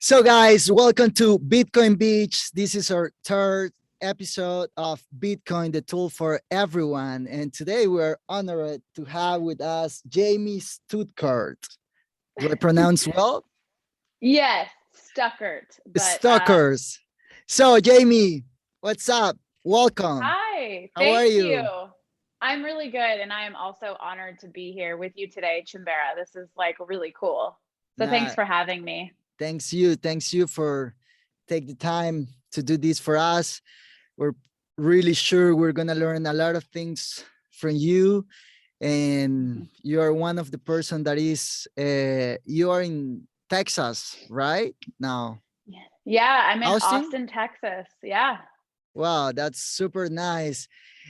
So, guys, welcome to Bitcoin Beach. This is our third episode of Bitcoin, the tool for everyone. And today we're honored to have with us Jamie Stuckert. Do I pronounce well? Yes, Stuckert. But Stalkers. So, Jamie, what's up? Welcome. hi, How are thank you. you? I'm really good, and I am also honored to be here with you today, Chimbera. This is like really cool. So thanks Nah, for having me. thanks you. Thanks you for take the time to do this for us. We're really sure we're gonna learn a lot of things from you, and you are one of the person that is you are in Texas right now. Yeah, I'm in Austin. Austin, Texas. Yeah. Wow, that's super nice.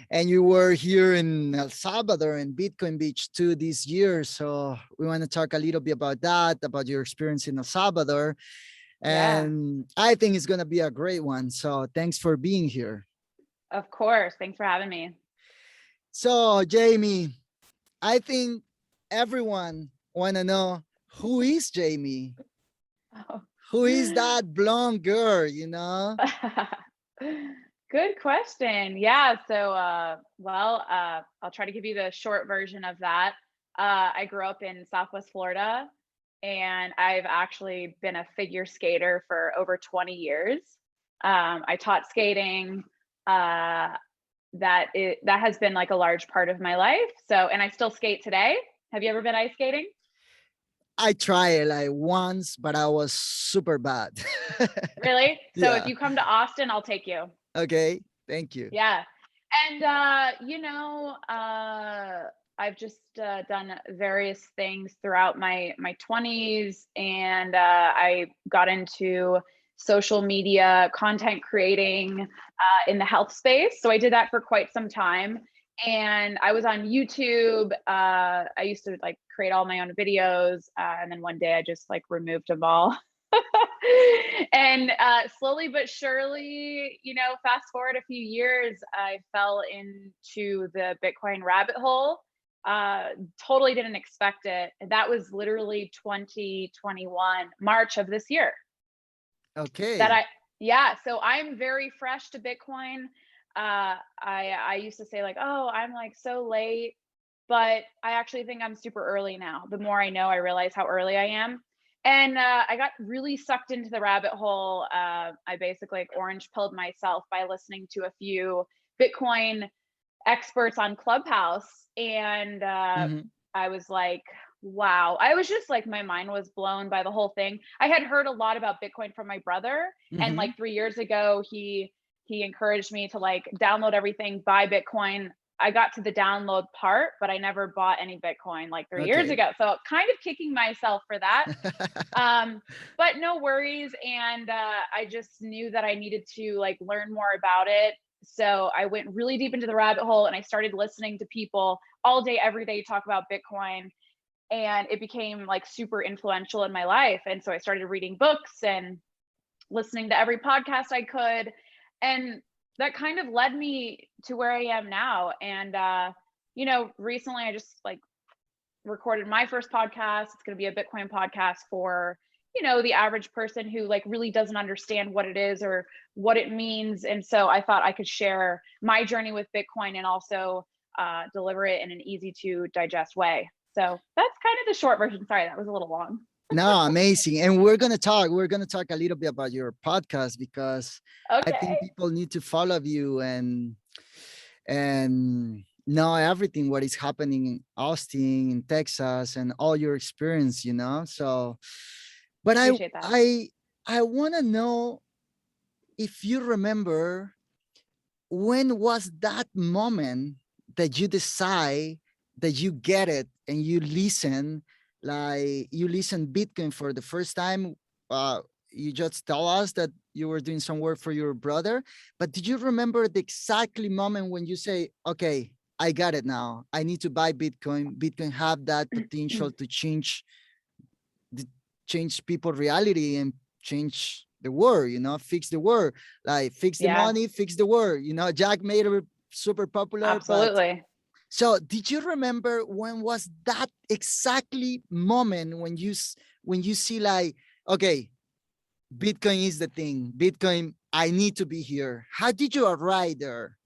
And you were here in El Salvador and Bitcoin Beach too this year, so we want to talk a little bit about that, about your experience in El Salvador, Yeah, and I think it's going to be a great one, so thanks for being here. of course. Thanks for having me. So Jamie, I think everyone want to know, who is Jamie? Oh. Who is that blonde girl, you know? Good question. Yeah, so I'll try to give you the short version of that. I grew up in Southwest Florida, and I've actually been a figure skater for over 20 years. I taught skating. Uh, that has been like a large part of my life. So, and I still skate today. Have you ever been ice skating? I tried it like once, but I was super bad. Really? So if Yeah. you come to Austin, I'll take you. Okay. Thank you. Yeah. And I've just done various things throughout my 20s, and I got into social media content creating in the health space. So I did that for quite some time. And I was on YouTube. I used to like create all my own videos, and then one day I just like removed them all. And slowly but surely, fast forward a few years, I fell into the Bitcoin rabbit hole. Totally didn't expect it. That was literally 2021, March of this year. That Okay. I, yeah. So I'm very fresh to Bitcoin. I used to say like, oh, I'm like so late, but I actually think I'm super early now. The more I know, I realize how early I am. And I got really sucked into the rabbit hole. I basically like orange pilled myself by listening to a few Bitcoin experts on Clubhouse. And Mhm. I was like, wow. I was just like, my mind was blown by the whole thing. I had heard a lot about Bitcoin from my brother. And Mhm. like 3 years ago, he encouraged me to like download everything, buy Bitcoin. I got to the download part, but I never bought any Bitcoin like 3 years Okay. ago. So kind of kicking myself for that. But no worries. And I just knew that I needed to like learn more about it. So I went really deep into the rabbit hole, and I started listening to people all day, every day talk about Bitcoin. And it became like super influential in my life. And so I started reading books and listening to every podcast I could. And that kind of led me to where I am now. And recently I just like recorded my first podcast. It's going to be a Bitcoin podcast for, the average person who like really doesn't understand what it is or what it means. And so I thought I could share my journey with Bitcoin and also deliver it in an easy to digest way. So that's kind of the short version. Sorry, that was a little long. No, amazing. And we're gonna talk a little bit about your podcast, because I Okay. think people need to follow you and know everything what is happening in Austin, in Texas, and all your experience, So, but I Appreciate that. I I want to know if you remember, when was that moment that you decide that you get it and you listen, like you listen Bitcoin for the first time. You just tell us that you were doing some work for your brother, but did you remember the exactly moment when you say, okay, I got it now, I need to buy Bitcoin have that potential to the change people reality and change the world, fix the world, like fix the Yeah, money, fix the world, Jack made it super popular. But absolutely. so did you remember when was that exactly moment when you see like, okay, Bitcoin is the thing. Bitcoin, I need to be here. How did you arrive there?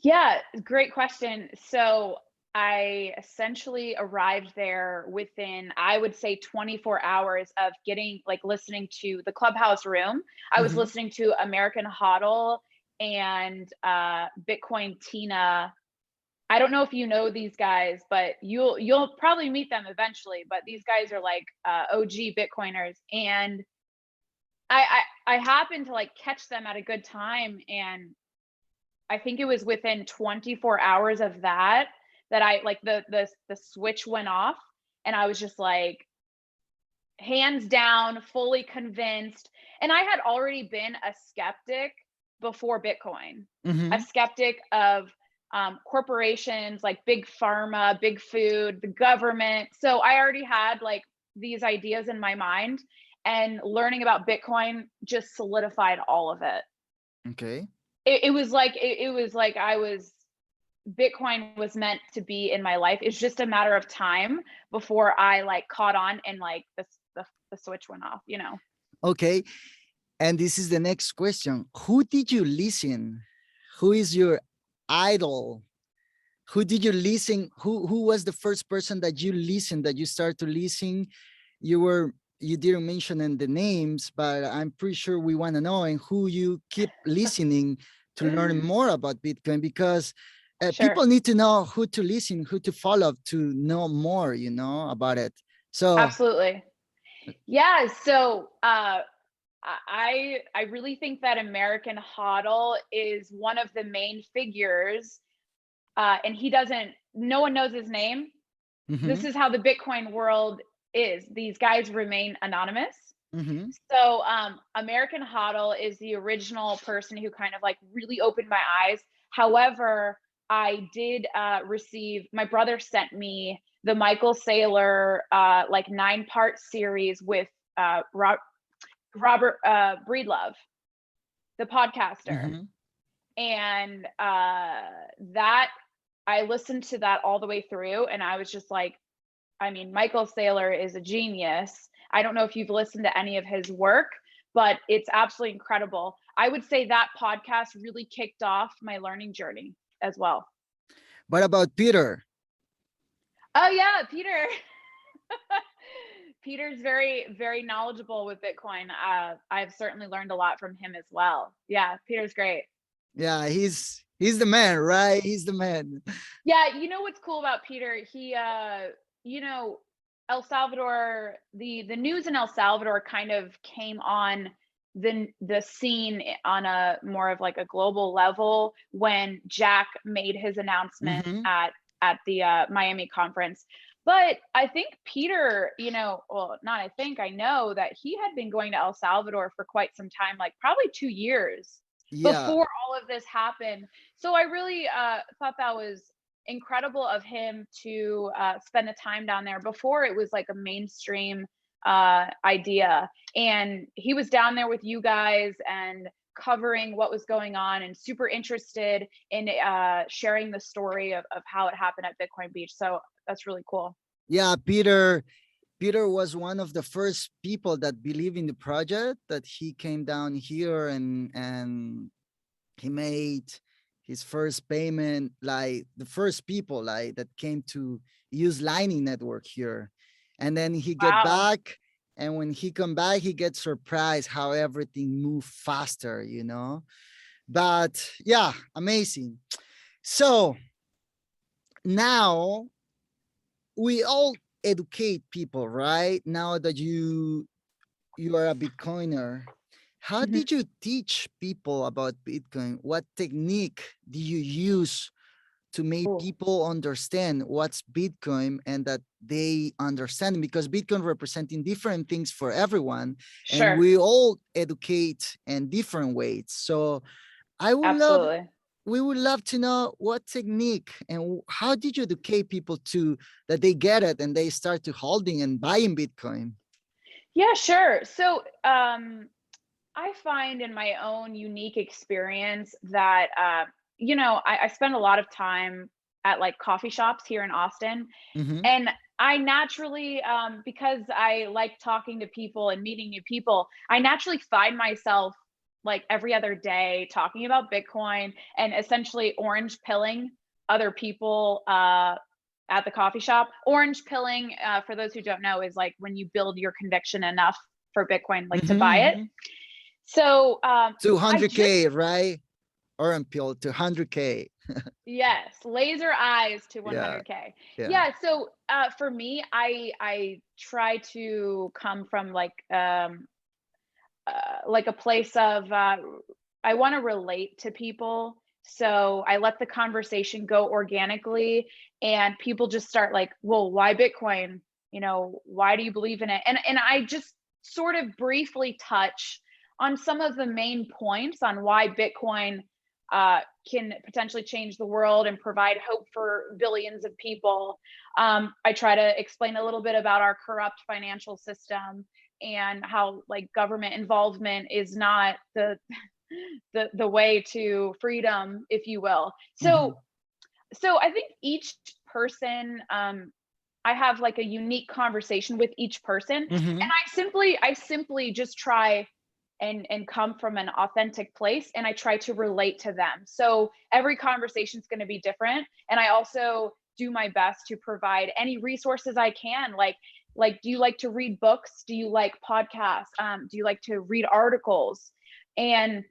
Yeah, great question. So I essentially arrived there within, I would say, 24 hours of getting like listening to the Clubhouse room. I was Mhm. listening to American Hodl and Bitcoin Tina. I don't know if you know these guys, but you'll probably meet them eventually. But these guys are like OG Bitcoiners, and I happened to like catch them at a good time, and I think it was within 24 hours of that that I like the switch went off, and I was just like hands down fully convinced. And I had already been a skeptic before Bitcoin, a Mhm. skeptic of corporations like big pharma, big food, the government. So I already had like these ideas in my mind, and learning about Bitcoin just solidified all of it. Okay. It was like I was Bitcoin was meant to be in my life. It's just a matter of time before I like caught on and like the switch went off, you know. Okay. And this is the next question. Who did you listen? Who is your idol? Who did you listen? Who was the first person that you listened, that you started to listen? You didn't mention in the names, but I'm pretty sure we want to know, and who you keep listening to learn more about Bitcoin, because Sure. people need to know who to listen, who to follow to know more, about it. So, Absolutely. Yeah, so I really think that American Hodl is one of the main figures, and he doesn't. No one knows his name. This mhm, is how the Bitcoin world is. These guys remain anonymous. mhm, So, American Hodl is the original person who kind of like really opened my eyes. However, I did receive, my brother sent me the Michael Saylor like 9-part series with Robert Breedlove, the podcaster. mhm. And that I listened to that all the way through, and I was just like, I mean, Michael Saylor is a genius. I don't know if you've listened to any of his work, but it's absolutely incredible. I would say that podcast really kicked off my learning journey as well. What about Peter? Oh yeah, Peter. Peter's very, very knowledgeable with Bitcoin. I've certainly learned a lot from him as well. Yeah, Peter's great. Yeah, he's the man, right? He's the man. Yeah, you know what's cool about Peter? He you know, El Salvador, the news in El Salvador kind of came on the scene on a more of like a global level when Jack made his announcement Mhm. at the Miami conference. But I think Peter, you know, well, not I think, I know that he had been going to El Salvador for quite some time, like probably 2 years Yeah. before all of this happened. So I really thought that was incredible of him to spend the time down there before it was like a mainstream idea. And he was down there with you guys and covering what was going on and super interested in sharing the story of how it happened at Bitcoin Beach. So that's really cool. Yeah, Peter was one of the first people that believe in the project, that he came down here and he made his first payment, like the first people like that came to use Lightning Network here. And then he get Wow. back, and when he come back, he gets surprised how everything moved faster. But yeah, amazing. So now we all educate people, right? Now that you are a Bitcoiner, how Mhm. did you teach people about Bitcoin? What technique do you use to make Ooh, people understand what's Bitcoin, and that they understand? Because Bitcoin representing different things for everyone, and sure. we all educate in different ways. So I would love Absolutely. we would love to know what technique and how did you educate people to that they get it and they start to holding and buying Bitcoin. Yeah, sure. So, I find in my own unique experience that, I spend a lot of time at like coffee shops here in Austin. Mm-hmm. And I naturally, because I like talking to people and meeting new people, I naturally find myself like every other day talking about Bitcoin and essentially orange pilling other people at the coffee shop. Orange pilling, for those who don't know, is like when you build your conviction enough for Bitcoin, like to buy it. Mm-hmm. So To I just 100K, right? Orange pill to 100K. yes, laser eyes to Yeah. 100K. Yeah. Yeah, so for me, I try to come from like a place of I want to relate to people. So I let the conversation go organically, and people just start like, "Well, why Bitcoin? You know, why do you believe in it?" And I just sort of briefly touch on some of the main points on why Bitcoin can potentially change the world and provide hope for billions of people. I try to explain a little bit about our corrupt financial system and how like government involvement is not the way to freedom, if you will. Mm-hmm. So I think each person, I have like a unique conversation with each person, and Mm-hmm. I simply just try and come from an authentic place, and I try to relate to them. So every conversation is going to be different, and I also do my best to provide any resources I can, like do you like to read books, do you like podcasts, do you like to read articles? And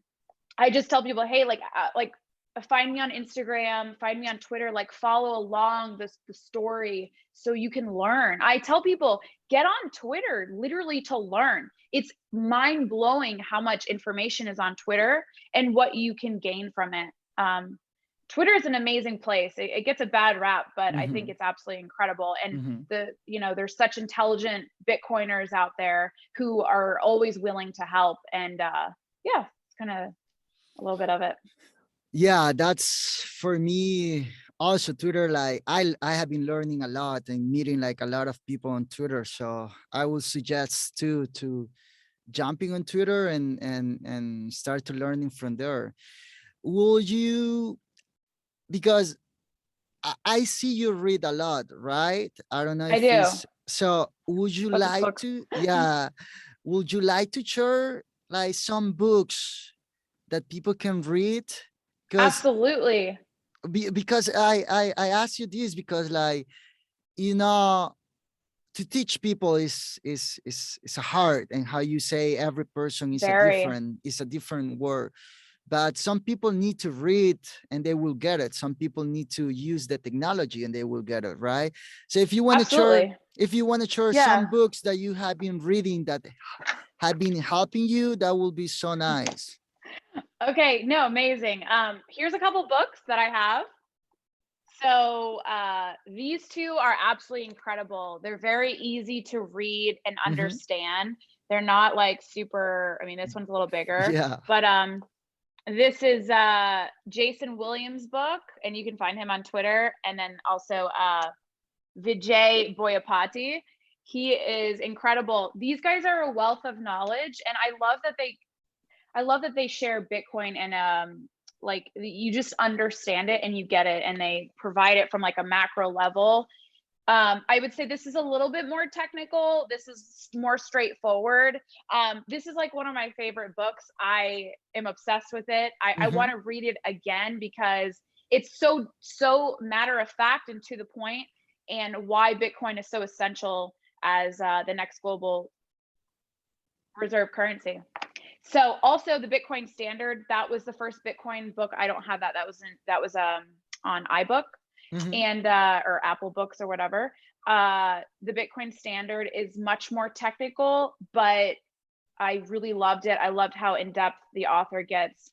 I just tell people, hey, find me on Instagram, find me on Twitter, like follow along the story so you can learn. I tell people, get on Twitter literally to learn. It's mind blowing how much information is on Twitter and what you can gain from it. Twitter is an amazing place. It gets a bad rap, but I think Mm-hmm. it's absolutely incredible. And Mm-hmm. there's such intelligent Bitcoiners out there who are always willing to help. And yeah, it's kind of a little bit of it. Yeah, that's for me also Twitter. Like I have been learning a lot and meeting like a lot of people on Twitter. So I would suggest too to jumping on Twitter and start to learning from there. Will you, because I see you read a lot, right? I don't know I if do. it's so. Would you Lots of like books. to? Yeah. Would you like to share like some books that people can read? Because Absolutely. because I ask you this because like you know to teach people is hard, and how you say every person is a Very. different, is a different word, but some people need to read and they will get it. Some people need to use the technology and they will get it, right? So if you want to share, Absolutely. if you want to share some Yeah. books that you have been reading that have been helping you, that will be so nice. Okay. No, amazing. Here's a couple books that I have. So these two are absolutely incredible. They're very easy to read and Hmm. understand. They're not like super, I mean, this one's a little bigger, Yeah. but this is Jason Williams' book, and you can find him on Twitter. And then also Vijay Boyapati. He is incredible. These guys are a wealth of knowledge, and I love that they share Bitcoin and like you just understand it and you get it, and they provide it from like a macro level. I would say this is a little bit more technical. This is more straightforward. This is like one of my favorite books. I am obsessed with it. I Hmm. want to read it again because it's so matter of fact and to the point, and why Bitcoin is so essential as the next global reserve currency. So also the Bitcoin Standard, that was the first Bitcoin book. I don't have that. That was on iBook Hmm. and or Apple Books or whatever. The Bitcoin Standard is much more technical, but I really loved it. I loved how in depth the author gets.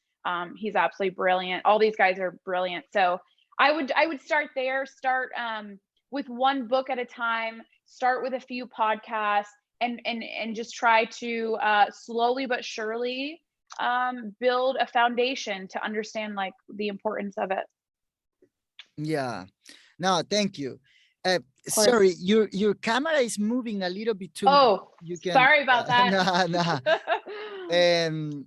He's absolutely brilliant. All these guys are brilliant. So I would start there. Start with one book at a time. Start with a few podcasts, and just try to slowly but surely build a foundation to understand like the importance of it. Yeah. No, thank you. Of course. Sorry, your camera is moving a little bit too much. Oh, You can, sorry about that. nah, nah. Um,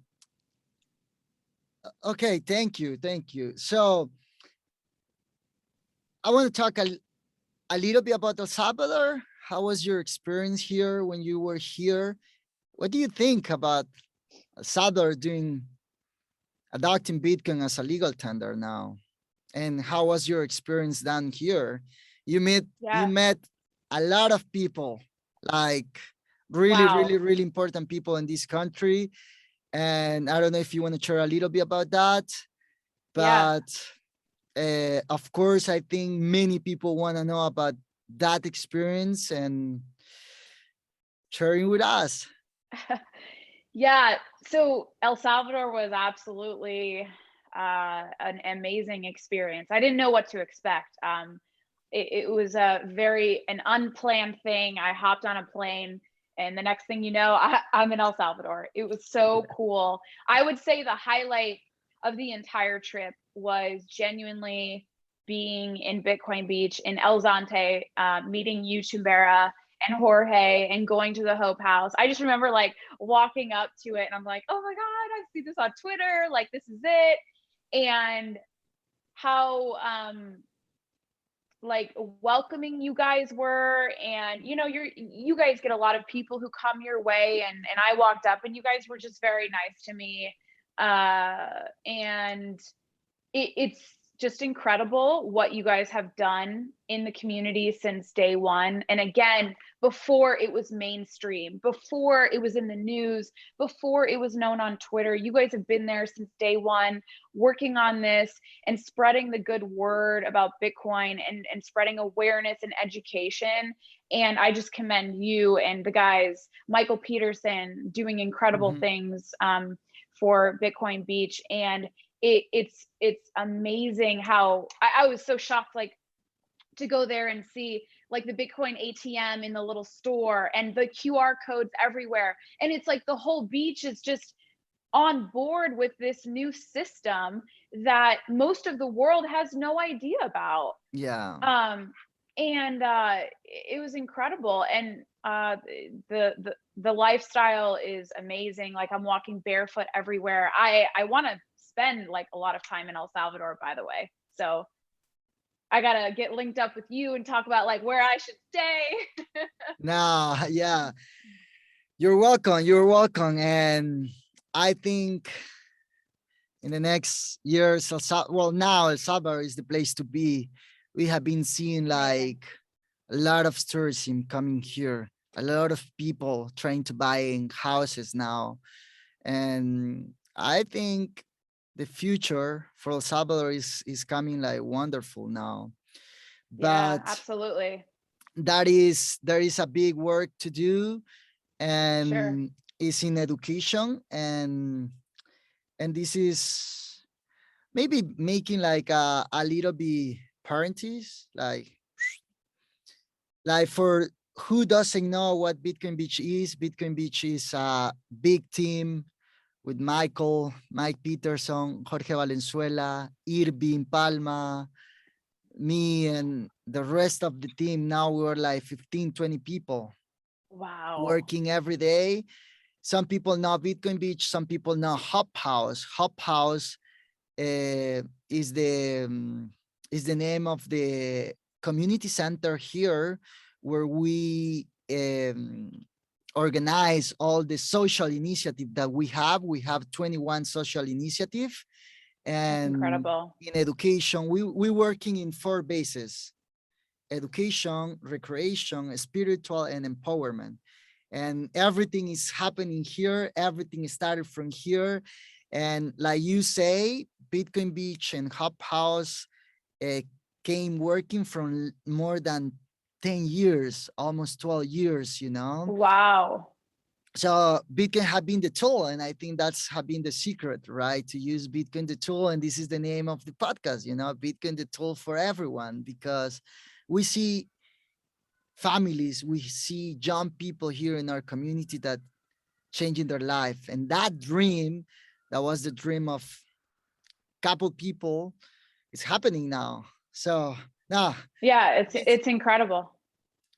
okay, thank you, thank you. So I want to talk a little bit about El Salvador. How was your experience here when you were here? What do you think about El Salvador doing adopting Bitcoin as a legal tender now? And how was your experience down here? You Yeah. met a lot of people, like really, Wow. really, really important people in this country. And I don't know if you want to share a little bit about that, Yeah. but of course, I think many people want to know about that experience and sharing with us. Yeah. So El Salvador was absolutely an amazing experience. I didn't know what to expect. It was an unplanned thing. I hopped on a plane, and the next thing you know, I'm in El Salvador. It was so cool. I would say the highlight of the entire trip was genuinely being in Bitcoin Beach in El Zante, meeting you, Chumbera, and Jorge, and going to the Hope House. I just remember like walking up to it, and I'm like, oh my God, I see this on Twitter. Like, this is it. And how like welcoming you guys were, and you guys get a lot of people who come your way, and I walked up and you guys were just very nice to me, and it's just incredible what you guys have done in the community since day one. And again, before it was mainstream, before it was in the news, before it was known on Twitter, you guys have been there since day one, working on this and spreading the good word about Bitcoin, and spreading awareness and education. And I just commend you and the guys, Michael Peterson, doing incredible Mhm. things for Bitcoin Beach. And it's amazing how I was so shocked, like, to go there and see like the Bitcoin ATM in the little store and the QR codes everywhere. And it's like the whole beach is just on board with this new system that most of the world has no idea about. Yeah. Um, and it was incredible. And the lifestyle is amazing. Like, I'm walking barefoot everywhere. I want to spend like a lot of time in El Salvador, by the way. So I gotta get linked up with you and talk about like where I should stay. Nah, yeah. You're welcome. You're welcome. And I think in the next years, now El Salvador is the place to be. We have been seeing Amazing. like a lot of tourism coming here, a lot of people trying to buy houses now. And I think the future for El Salvador is coming like wonderful now. Yeah, But absolutely. there is a big work to do, Sure. and is in education, and this is maybe making like a little bit parentheses, like for who doesn't know what Bitcoin Beach is. Bitcoin Beach is a big team with Mike Peterson, Jorge Valenzuela, Irving Palma, me, and the rest of the team. Now we're like 15, 20 people Wow. working every day. Some people know Bitcoin Beach, some people know Hop House. Hop House is is the name of the community center here, where we organize all the social initiative that we have. We have 21 social initiative, That's and incredible. in education, we're working in 4 bases: education, recreation, spiritual, and empowerment. And everything is happening here. Everything started from here. And like you say, Bitcoin Beach and Hub House uh, came working from more than 10 years, almost 12 years, you know? Wow. So Bitcoin have been the tool, and I think that's have been the secret, right? To use Bitcoin the tool, and this is the name of the podcast, Bitcoin the tool for everyone, because we see families, we see young people here in our community that changing their life, and that dream, that was the dream of couple people, is happening now. So now, Yeah, this it's incredible.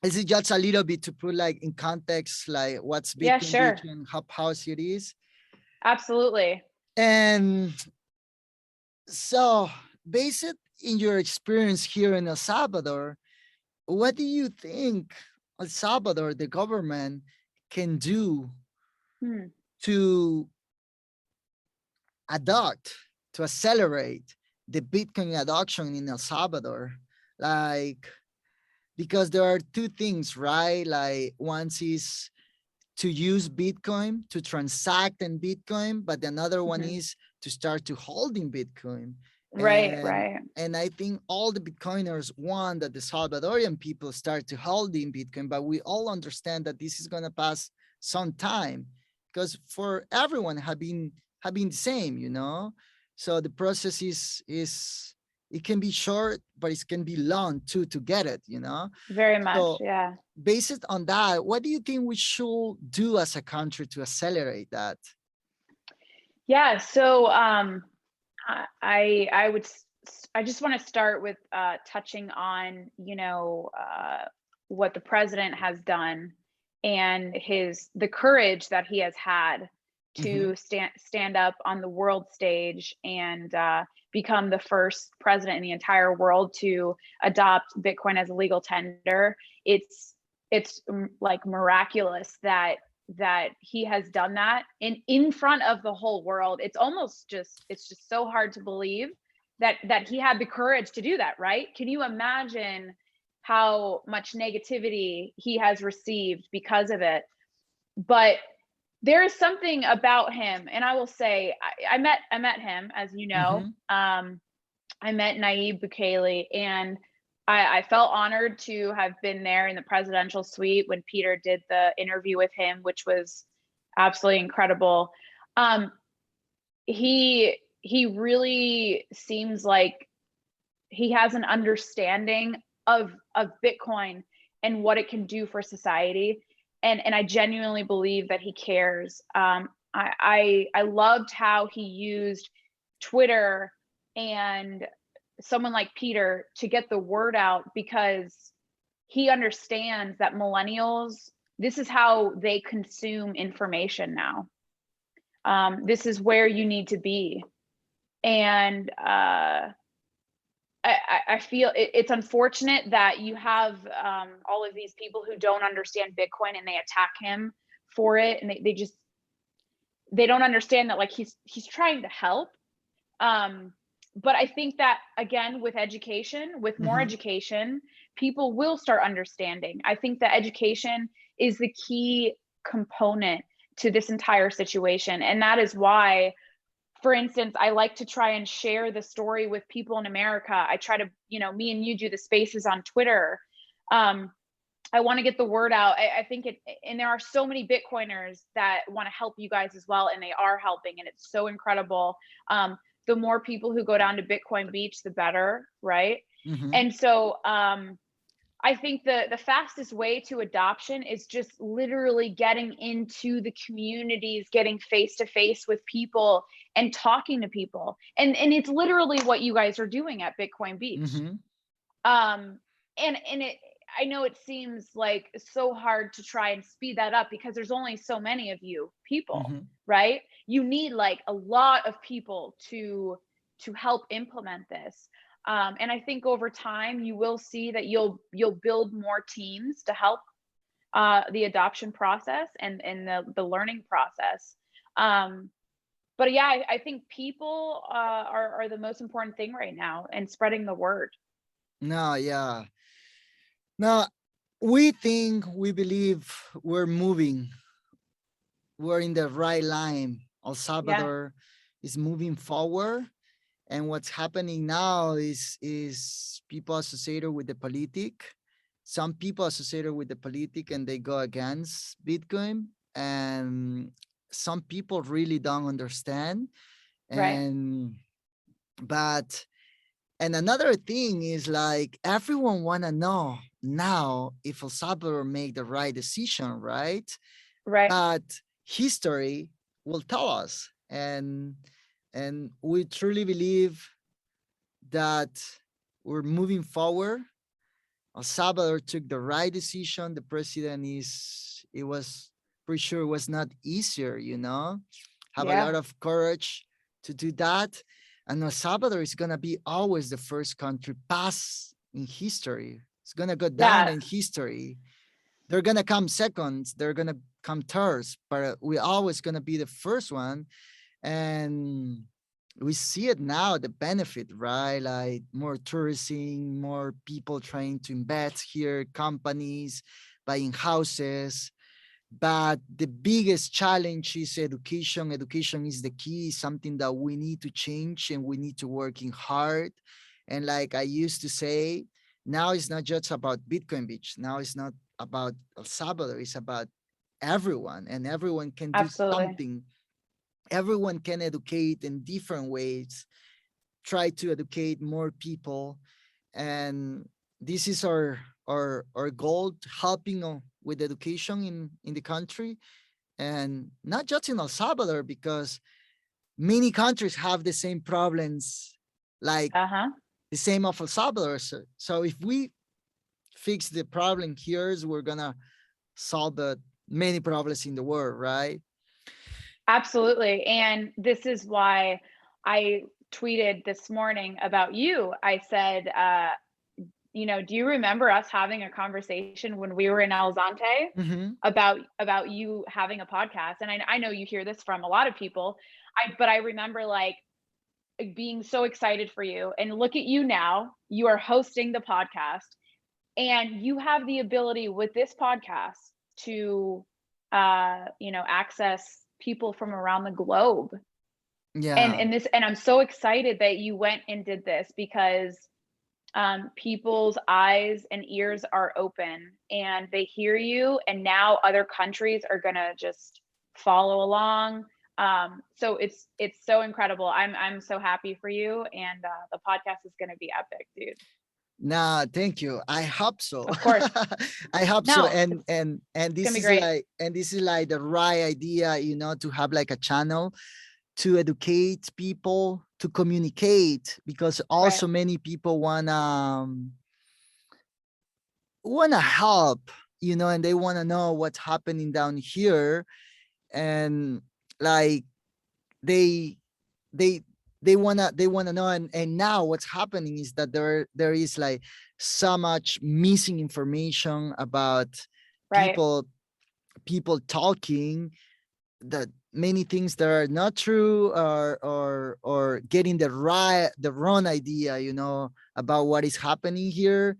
this is just a little bit to put like in context, like what's Yeah, Bitcoin Beach sure. and Hub House it is. Absolutely. And so basic in your experience here in El Salvador, what do you think El Salvador, the government, can do Hmm. to adopt, to accelerate the Bitcoin adoption in El Salvador? Like, because there are two things, right? Like, one is to use Bitcoin to transact in Bitcoin, but another one Hmm. is to start to hold in Bitcoin. Right, And right. and I think all the Bitcoiners want that the Salvadorian people start to hold in Bitcoin, but we all understand that this is gonna pass some time because for everyone have been the same, you know. So the process is it can be short, but it can be long too to get it, you know. Very much. So Yeah. based on that, what do you think we should do as a country to accelerate that? Yeah. So I would I just want to start with touching on, what the president has done and his the courage that he has had Hmm. to stand up on the world stage and become the first president in the entire world to adopt Bitcoin as a legal tender. It's like miraculous that he has done that in front of the whole world. It's just so hard to believe that he had the courage to do that, right? Can you imagine how much negativity he has received because of it? But there is something about him, and I will say I met him, as you know. Hmm. I met Nayib Bukele, and I felt honored to have been there in the presidential suite when Peter did the interview with him, which was absolutely incredible. Um, he really seems like he has an understanding of Bitcoin and what it can do for society, and I genuinely believe that he cares. I loved how he used Twitter and someone like Peter to get the word out, because he understands that millennials, this is how they consume information now. This is where you need to be. And I feel it's unfortunate that you have all of these people who don't understand Bitcoin and they attack him for it, and they don't understand that, like, he's trying to help. Um, but I think that, again, with education, with more Hmm. education, people will start understanding. I think that education is the key component to this entire situation, and that is why, for instance, I like to try and share the story with people in America. I try to, me and you do the spaces on Twitter. Um, I want to get the word out. I think and there are so many Bitcoiners that want to help you guys as well, and they are helping, and it's so incredible. The more people who go down to Bitcoin Beach, the better, right? Hmm. And so, I think the fastest way to adoption is just literally getting into the communities, getting face to face with people and talking to people. And it's literally what you guys are doing at Bitcoin Beach. Hmm. Um and it I know it seems like so hard to try and speed that up because there's only so many of you people, Hmm. right? You need like a lot of people to help implement this. And I think over time you will see that you'll build more teams to help the adoption process and the learning process. Um, but yeah, I think people are the most important thing right now, and spreading the word. No, yeah. No, we believe we're moving. We're in the right line. El Yeah, Salvador is moving forward. And what's happening now is people associated with the politic. Some people associated with the politic and they go against Bitcoin. And some people really don't understand. right. And but and another thing is like everyone wanna know now if El Salvador made the right decision, right? Right. But history will tell us. And we truly believe that we're moving forward. El Salvador took the right decision. The president it was pretty sure it was not easier, have a Yeah. lot of courage to do that. And El Salvador is going to be always the first country pass in history. It's going to go down Yeah, in history. They're going to come seconds, they're going to come thirds, but we're always going to be the first one. And we see it now, the benefit, right? Like more tourism, more people trying to invest here, companies buying houses. But the biggest challenge is education. Education is the key, something that we need to change and we need to working hard. And like I used to say, now it's not just about Bitcoin Beach. Now it's not about El Salvador. It's about everyone, and everyone can do absolutely. something. Everyone can educate in different ways, try to educate more people. And this is our goal, helping with education in the country, and not just in El Salvador, because many countries have the same problems, like Uh-huh. the same of El Salvador. So if we fix the problem here, we're gonna solve the many problems in the world, right? Absolutely. And this is why I tweeted this morning about you. I said, do you remember us having a conversation when we were in El Zante Mm-hmm. about you having a podcast? And I know you hear this from a lot of people. But I remember like being so excited for you. And look at you now. You are hosting the podcast, and you have the ability with this podcast to access people from around the globe. Yeah. And I'm so excited that you went and did this, because people's eyes and ears are open and they hear you, and now other countries are gonna just follow along. So it's so incredible. I'm so happy for you, and the podcast is gonna be epic, dude. Nah, thank you. I hope so. Of course. I hope so. No, And it's gonna this be is great. like, the right idea, to have like a channel to educate people, to communicate, because Right. also many people wanna help, and they wanna know what's happening down here. And like they they they wanna know. And now what's happening is that there is like so much missing information about Right. people people talking, that many things that are not true, or getting the wrong idea, about what is happening here.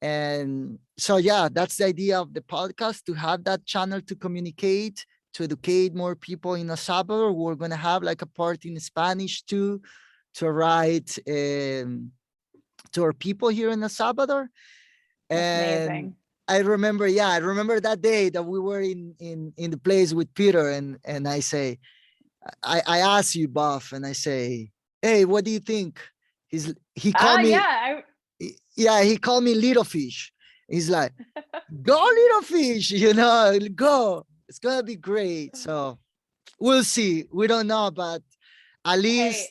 And so, yeah, that's the idea of the podcast, to have that channel to communicate, to educate more people in El Salvador. We're going to have like a part in Spanish too, to write to our people here in El Salvador. That's And amazing. I remember that day that we were in the place with Peter, and I say, I asked you, Buff, and I say, hey, what do you think? He called me, Yeah. yeah, he called me little fish. He's like, go little fish, go. It's gonna be great. So we'll see. We don't know, but at Hey, least,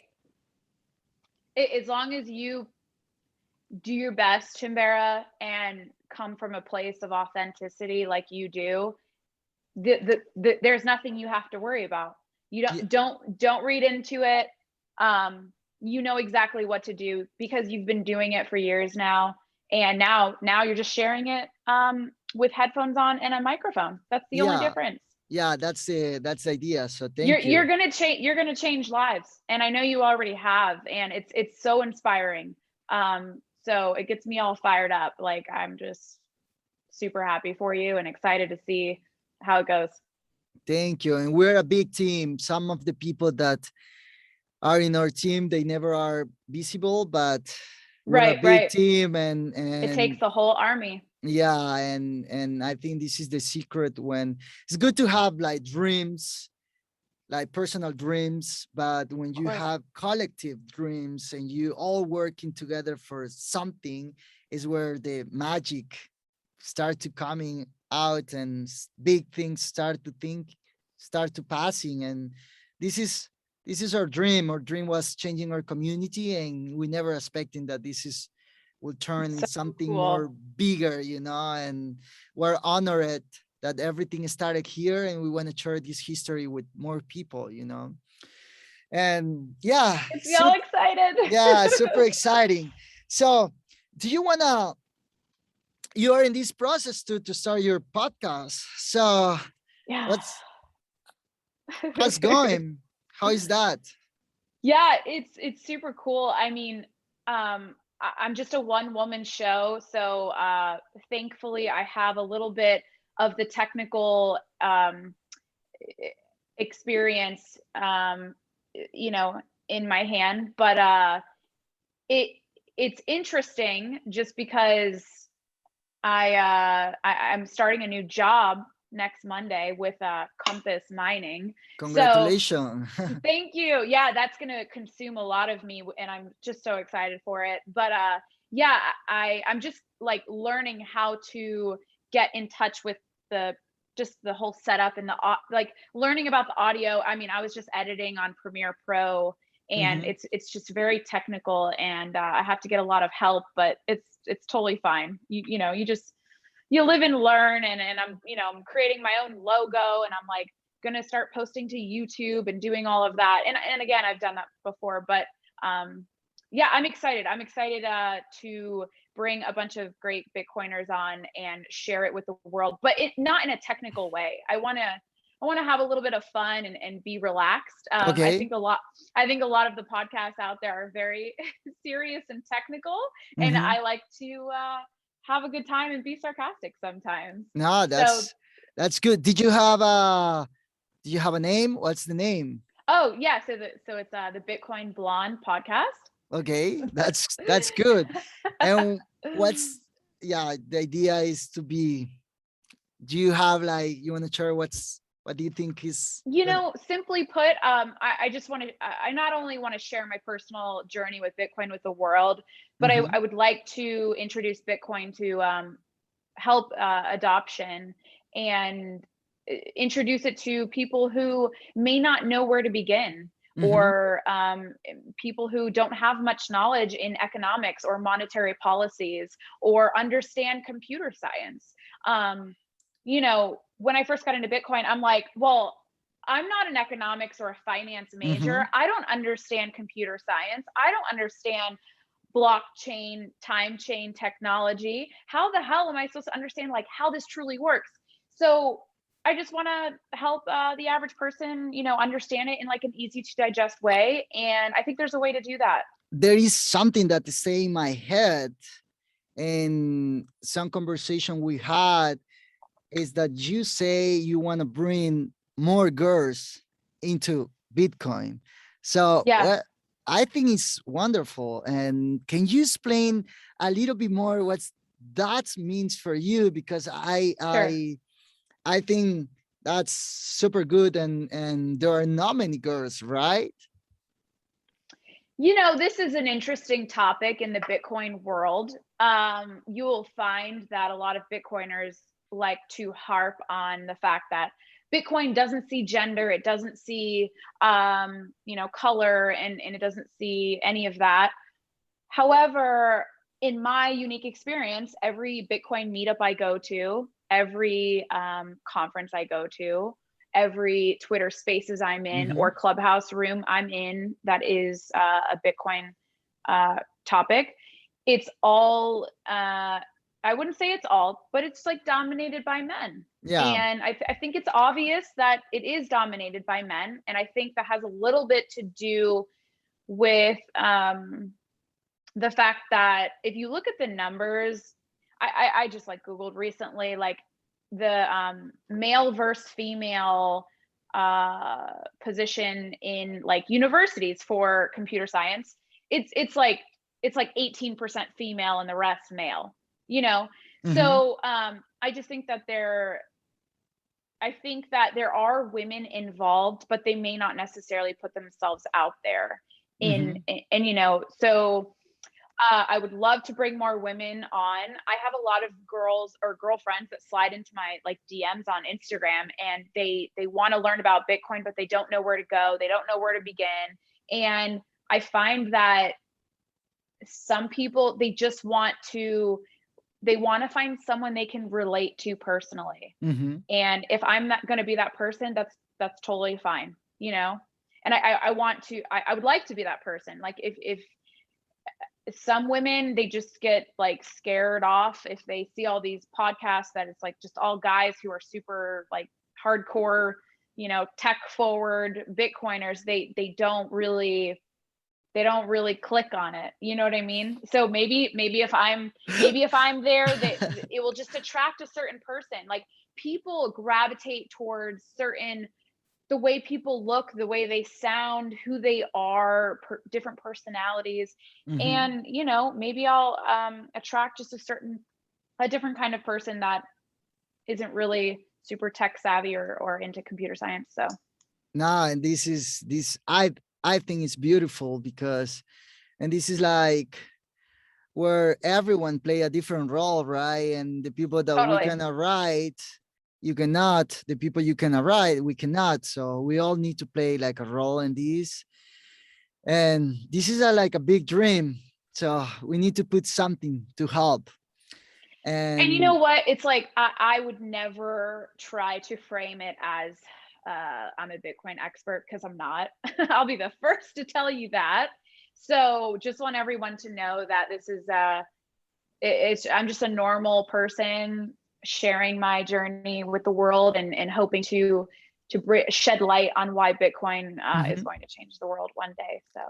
as long as you do your best, Chimbera, and come from a place of authenticity like you do, there's nothing you have to worry about. You yeah, don't read into it. You know exactly what to do because you've been doing it for years now, and now you're just sharing it with headphones on and a microphone. That's the only yeah, difference. yeah. That's the idea. So You're thank you're you. gonna change. You're gonna change lives, and I know you already have, and it's so inspiring. So it gets me all fired up. Like I'm just super happy for you and excited to see how it goes. Thank you. And we're a big team. Some of the people that are in our team, they never are visible, but we're a Right, big right. team. and It and takes the whole army. yeah, and I think this is the secret. When it's good to have like dreams, like personal dreams, but when Of you course. have collective dreams and you all working together for something, is where the magic start to coming out, and big things start to passing. And this is this is our dream was changing our community, and we never expecting that this is will turn in So something more cool. bigger, and we're honored that everything started here, and we want to share this history with more people. And yeah, Gets me all excited. yeah, super exciting. So do you want to, you are in this process to start your podcast. So Yeah. what's, how's going? How is that? Yeah, it's super cool. I mean, I'm just a one woman show, so thankfully I have a little bit of the technical experience, you know, in my hand, but it it's interesting just because I'm starting a new job next Monday with Compass Mining. So Congratulations. thank you. Yeah, that's gonna consume a lot of me, and I'm just so excited for it. But yeah, I'm just like learning how to get in touch with the just the whole setup and like learning about the audio. I mean, I was just editing on Premiere Pro, and Mhm. it's just very technical, and I have to get a lot of help, but it's totally fine. You know, you live and learn, and I'm, you know, I'm creating my own logo, and I'm like gonna start posting to YouTube and doing all of that. And again, I've done that before, but yeah, I'm excited. I'm excited to bring a bunch of great Bitcoiners on and share it with the world, but not in a technical way. I want to have a little bit of fun and be relaxed. Okay. I think a lot of the podcasts out there are very serious and technical, and Mhm. I like to have a good time and be sarcastic sometimes. No, So, that's good. Did you have a name? What's the name? oh yeah, so it's the Bitcoin Blonde podcast. Okay, that's good. And what's, yeah, the idea is to be, do you have like, you want to share what do you think is You gonna, know, simply put, I just want to, I not only want to share my personal journey with Bitcoin with the world, but mhm, I would like to introduce Bitcoin to help adoption and introduce it to people who may not know where to begin, mhm, or people who don't have much knowledge in economics or monetary policies or understand computer science. Um, you know, when I first got into Bitcoin, I'm like, well, I'm not an economics or a finance major. mhm. I don't understand computer science. I don't understand blockchain, time chain technology. How the hell am I supposed to understand like how this truly works? So I just want to help the average person, you know, understand it in like an easy to digest way. And I think there's a way to do that. There is something that is saying in my head, and some conversation we had is that you say you want to bring more girls into Bitcoin. So Yeah, what I think is wonderful. And can you explain a little bit more what that means for you? Because sure. I think that's super good, and there are not many girls, right? You know, this is an interesting topic in the Bitcoin world. You will find that a lot of Bitcoiners like to harp on the fact that Bitcoin doesn't see gender, it doesn't see, you know, color, and it doesn't see any of that. However, in my unique experience, every Bitcoin meetup I go to, every conference I go to, every Twitter Spaces I'm in, Mm-hmm. or Clubhouse room I'm in that is a Bitcoin topic, it's all, I wouldn't say it's all, but it's like dominated by men. Yeah. And I think it's obvious that it is dominated by men. And I think that has a little bit to do with the fact that if you look at the numbers, I just like Googled recently, like the male versus female position in like universities for computer science. It's like 18% female and the rest male, you know. Mm-hmm. So I just think that I think that there are women involved, but they may not necessarily put themselves out there Mm-hmm. and you know, so I would love to bring more women on. I have a lot of girls or girlfriends that slide into my like DMs on Instagram, and they want to learn about Bitcoin, but they don't know where to go. They don't know where to begin. And I find that some people, they want to find someone they can relate to personally. Mm-hmm. And if I'm not going to be that person, that's totally fine, you know? and I want to, I would like to be that person. Like if some women, they just get like scared off if they see all these podcasts that it's like just all guys who are super like hardcore, you know, tech forward Bitcoiners. They don't really click on it. You know what I mean? So maybe if I'm there, that it will just attract a certain person. Like people gravitate towards the way people look, the way they sound, who they are, different personalities. Mhm. And, you know, maybe I'll attract just a different kind of person that isn't really super tech savvy or into computer science. So No, and this I think it's beautiful because, and this is like where everyone play a different role, right? And the people that we totally. cannot write, you cannot. The people you cannot write, we cannot. So we all need to play like a role in this. And this is like a big dream. So we need to put something to help. And you know And what? It's like I would never try to frame it as I'm a Bitcoin expert, because I'm not. I'll be the first to tell you that. So just want everyone to know that this is I'm just a normal person sharing my journey with the world, and hoping to shed light on why Bitcoin is mhm. going to change the world one day. So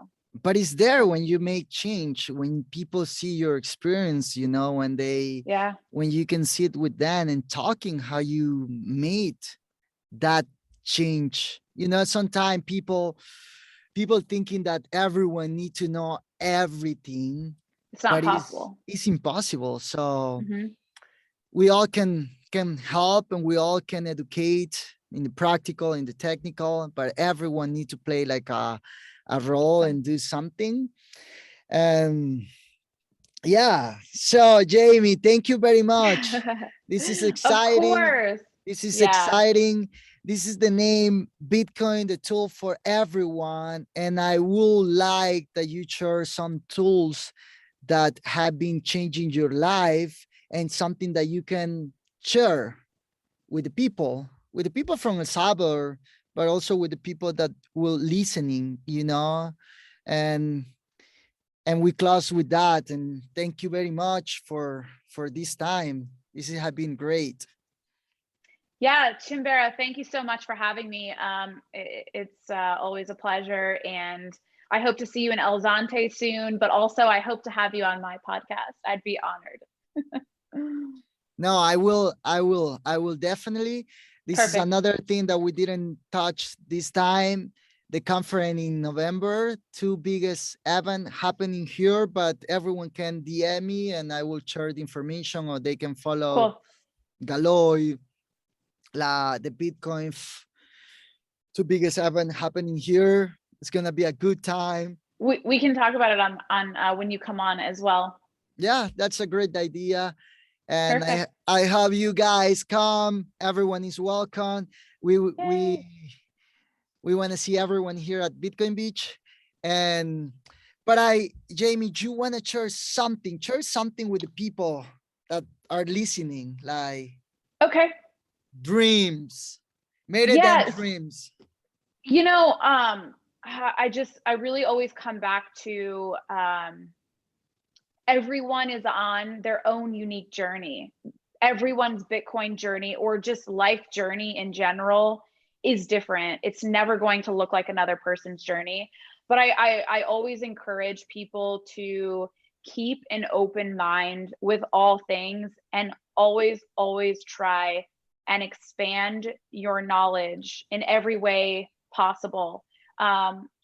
But it's there when you make change, when people see your experience, you know, yeah, when you can sit with them and talking how you made that change. You know, sometimes people thinking that everyone need to know everything, it's not but possible. it's impossible. So Hmm. we all can help, and we all can educate in the practical, in the technical, but everyone need to play like a role and do something. And yeah, so Jamie, thank you very much. This is Of exciting. course. This is Yeah. exciting. This is the name Bitcoin, the tool for everyone. And I would like that you share some tools that have been changing your life and something that you can share with the people from El Salvador, but also with the people that will listening, you know, and we close with that. And thank you very much for this time. This has been great. Yeah, Chimbera, thank you so much for having me. It's always a pleasure, and I hope to see you in El Zante soon, but also I hope to have you on my podcast. I'd be honored. No, I will definitely. This is Perfect. another thing that we didn't touch this time. The conference in November, two biggest event happening here, but everyone can DM me and I will share the information, or they can follow Cool. Galoy, the Bitcoin, two biggest event happening here. It's gonna be a good time. We can talk about it on when you come on as well. Yeah, that's a great idea. And Perfect. I have you guys come. Everyone is welcome. We Yay. we want to see everyone here at Bitcoin Beach. And but Jamie, do you want to share something with the people that are listening, like Okay. dreams, made it than Yes. dreams. You know, I really always come back to everyone is on their own unique journey. Everyone's Bitcoin journey, or just life journey in general, is different. It's never going to look like another person's journey. But I always encourage people to keep an open mind with all things, and always try and expand your knowledge in every way possible.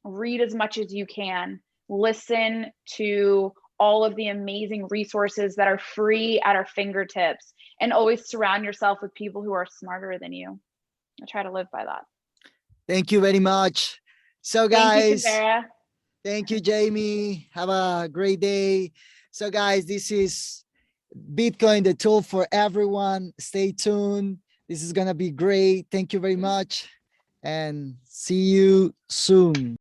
Read as much as you can, listen to all of the amazing resources that are free at our fingertips, and always surround yourself with people who are smarter than you. I try to live by that. Thank you very much. So Thank you, guys, Chimbera. thank you, Jamie. Have a great day. So guys, this is Bitcoin, the tool for everyone. Stay tuned. This is gonna be great. Thank you very much, and see you soon.